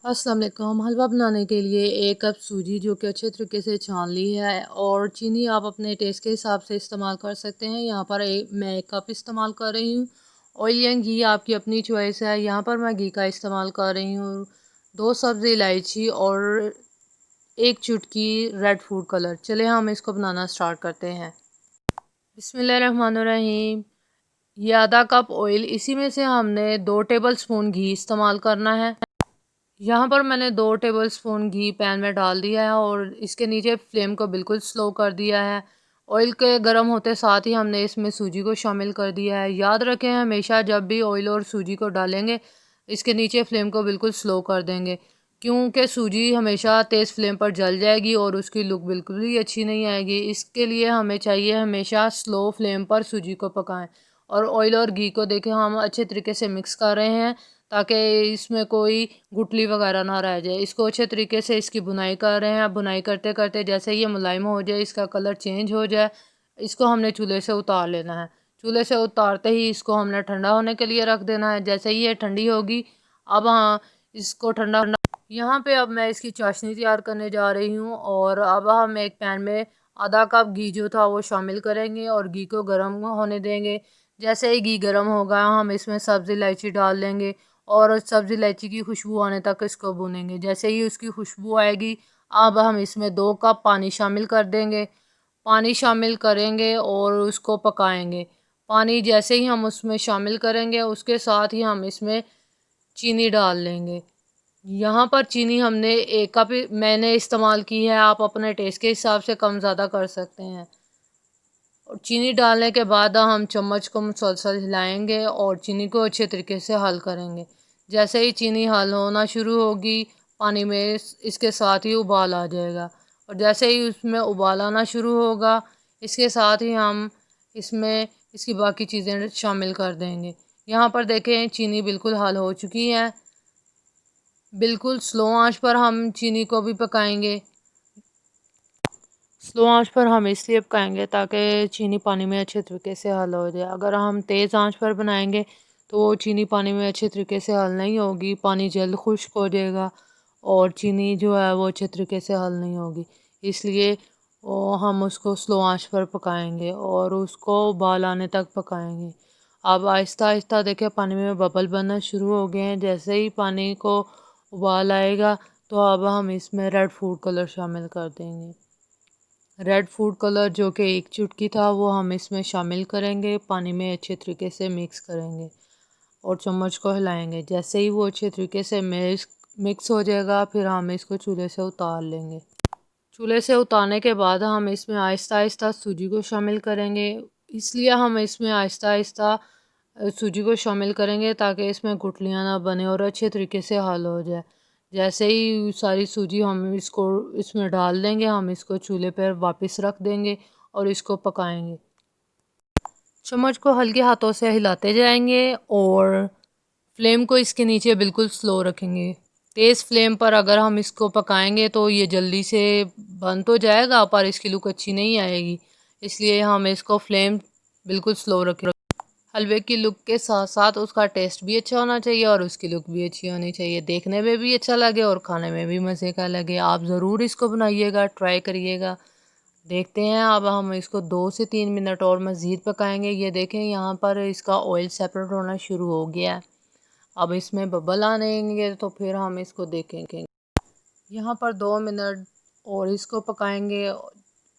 अस्सलाम वालेकुम। हलवा बनाने के लिए 1 कप सूजी जो कि अच्छे तरीके से छान ली है, और चीनी आप अपने टेस्ट के हिसाब से इस्तेमाल कर सकते हैं। यहाँ पर मैं 1 कप इस्तेमाल कर रही हूँ। ऑयल या घी आपकी अपनी चॉइस है। यहाँ पर मैं घी का इस्तेमाल कर रही हूँ। 2 सब्ज़ी इलायची और 1 चुटकी रेड फूड कलर। चले हम इसको बनाना स्टार्ट करते हैं। बिस्मिल्लाहिर्रहमानिर्रहीम। ये आधा कप ऑयल, इसी में से हमने 2 टेबल स्पून घी इस्तेमाल करना है। यहाँ पर मैंने 2 टेबलस्पून घी पैन में डाल दिया है और इसके नीचे फ्लेम को बिल्कुल स्लो कर दिया है। ऑयल के गर्म होते साथ ही हमने इसमें सूजी को शामिल कर दिया है। याद रखें, हमेशा जब भी ऑयल और सूजी को डालेंगे, इसके नीचे फ्लेम को बिल्कुल स्लो कर देंगे, क्योंकि सूजी हमेशा तेज़ फ्लेम पर जल जाएगी और उसकी लुक बिल्कुल भी अच्छी नहीं आएगी। इसके लिए हमें चाहिए हमेशा स्लो फ्लेम पर सूजी को पकाएं। और ऑयल और घी को देखें हम अच्छे तरीके से मिक्स कर रहे हैं, ताकि इसमें कोई गुठली वगैरह ना रह जाए। इसको अच्छे तरीके से इसकी बुनाई कर रहे हैं। बुनाई करते करते जैसे ये मुलायम हो जाए, इसका कलर चेंज हो जाए, इसको हमने चूल्हे से उतार लेना है। चूल्हे से उतारते ही इसको हमने ठंडा होने के लिए रख देना है। जैसे ही ये ठंडी होगी, अब हाँ, इसको ठंडा यहाँ पे अब मैं इसकी चाशनी तैयार करने जा रही हूँ। और अब हम एक पैन में आधा कप घी जो था वो शामिल करेंगे और घी को गर्म होने देंगे। जैसे ही घी गर्म होगा, हम इसमें सब्ज़ इलायची डाल देंगे और सब्ज़ इलायची की खुशबू आने तक इसको भूनेंगे। जैसे ही उसकी खुशबू आएगी, अब हम इसमें 2 कप पानी शामिल कर देंगे। पानी शामिल करेंगे और उसको पकाएंगे। पानी जैसे ही हम उसमें शामिल करेंगे, उसके साथ ही हम इसमें चीनी डाल लेंगे। यहाँ पर चीनी हमने 1 कप मैंने इस्तेमाल की है, आप अपने टेस्ट के हिसाब से कम ज़्यादा कर सकते हैं। और चीनी डालने के बाद हम चम्मच को मुसलसल हिलाएंगे और चीनी को अच्छे तरीके से हल करेंगे। जैसे ही चीनी हल होना शुरू होगी, पानी में इसके साथ ही उबाल आ जाएगा। और जैसे ही उसमें उबाल आना शुरू होगा, इसके साथ ही हम इसमें इसकी बाकी चीज़ें शामिल कर देंगे। यहाँ पर देखें, चीनी बिल्कुल हल हो चुकी है। बिल्कुल स्लो आंच पर हम चीनी को भी पकाएंगे। स्लो आंच पर हम इसलिए पकाएंगे ताकि चीनी पानी में अच्छे तरीके से हल हो जाए। अगर हम तेज़ आंच पर बनाएंगे तो वो चीनी पानी में अच्छे तरीके से हल नहीं होगी, पानी जल्द खुश्क हो जाएगा और चीनी जो है वो अच्छे तरीके से हल नहीं होगी। इसलिए हम उसको स्लो आंच पर पकाएंगे और उसको उबाल आने तक पकाएंगे। अब आहिस्ता आहिस्ता देखें, पानी में बबल बनना शुरू हो गए हैं। जैसे ही पानी को उबाल आएगा, तो अब हम इसमें रेड फूड कलर शामिल कर देंगे। रेड फूड कलर जो कि 1 चुटकी था, वो हम इसमें शामिल करेंगे। पानी में अच्छे तरीके से मिक्स करेंगे और चम्मच को हिलाएंगे। जैसे ही वो अच्छे तरीके से मिक्स हो जाएगा, फिर हम इसको चूल्हे से उतार लेंगे। चूल्हे से उतारने के बाद हम इसमें आहिस्ता आहिस्ता सूजी को शामिल करेंगे। इसलिए हम इसमें आहिस्ता आहिस्ता सूजी को शामिल करेंगे ताकि इसमें गुठलियाँ ना बने और अच्छे तरीके से हल हो जाए। जैसे ही सारी सूजी हम इसको इसमें डाल देंगे, हम इसको चूल्हे पर वापस रख देंगे और इसको पकाएंगे। चम्मच को हल्के हाथों से हिलाते जाएंगे और फ्लेम को इसके नीचे बिल्कुल स्लो रखेंगे। तेज़ फ्लेम पर अगर हम इसको पकाएंगे तो ये जल्दी से बन तो जाएगा, पर इसकी लुक अच्छी नहीं आएगी। इसलिए हम इसको फ्लेम बिल्कुल स्लो रखें। हलवे की लुक के साथ साथ उसका टेस्ट भी अच्छा होना चाहिए और उसकी लुक भी अच्छी होनी चाहिए, देखने में भी अच्छा लगे और खाने में भी मज़े का लगे। आप ज़रूर इसको बनाइएगा, ट्राई करिएगा। देखते हैं, अब हम इसको 2 से 3 मिनट और मज़ीद पकाएंगे। ये देखें, यहाँ पर इसका ऑयल सेपरेट होना शुरू हो गया है। अब इसमें बबल आएंगे तो फिर हम इसको देखेंगे। यहाँ पर 2 मिनट और इसको पकाएंगे।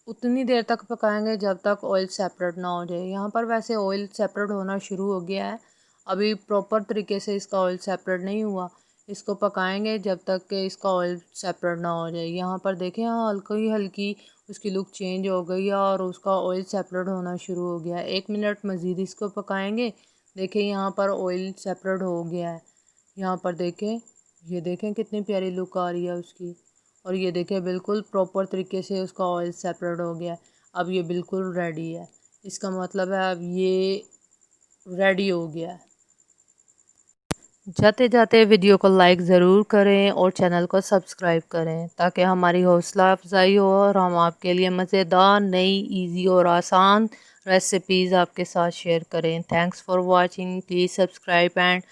उतनी देर तक पकाएंगे जब तक ऑयल सेपरेट ना हो जाए। यहाँ पर वैसे ऑयल सेपरेट होना शुरू हो गया है, अभी प्रॉपर तरीके से इसका ऑयल सेपरेट नहीं हुआ। इसको पकाएंगे जब तक कि इसका ऑयल सेपरेट ना हो जाए। यहाँ पर देखें, हल्की हल्की उसकी लुक चेंज हो गई है और उसका ऑयल सेपरेट होना शुरू हो गया है। 1 मिनट मज़ीद इसको पकाएंगे। देखें, यहाँ पर ऑयल सेपरेट हो गया है। यहाँ पर देखें, ये देखें कितनी प्यारी लुक आ रही है उसकी। और ये देखें, बिल्कुल प्रॉपर तरीके से उसका ऑयल सेपरेट हो गया है। अब ये बिल्कुल रेडी है। इसका मतलब है अब ये रेडी हो गया है। जाते जाते वीडियो को लाइक ज़रूर करें और चैनल को सब्सक्राइब करें, ताकि हमारी हौसला अफजाई हो और हम आपके लिए मज़ेदार, नई, इजी और आसान रेसिपीज़ आपके साथ शेयर करें। Thanks for watching. Please subscribe and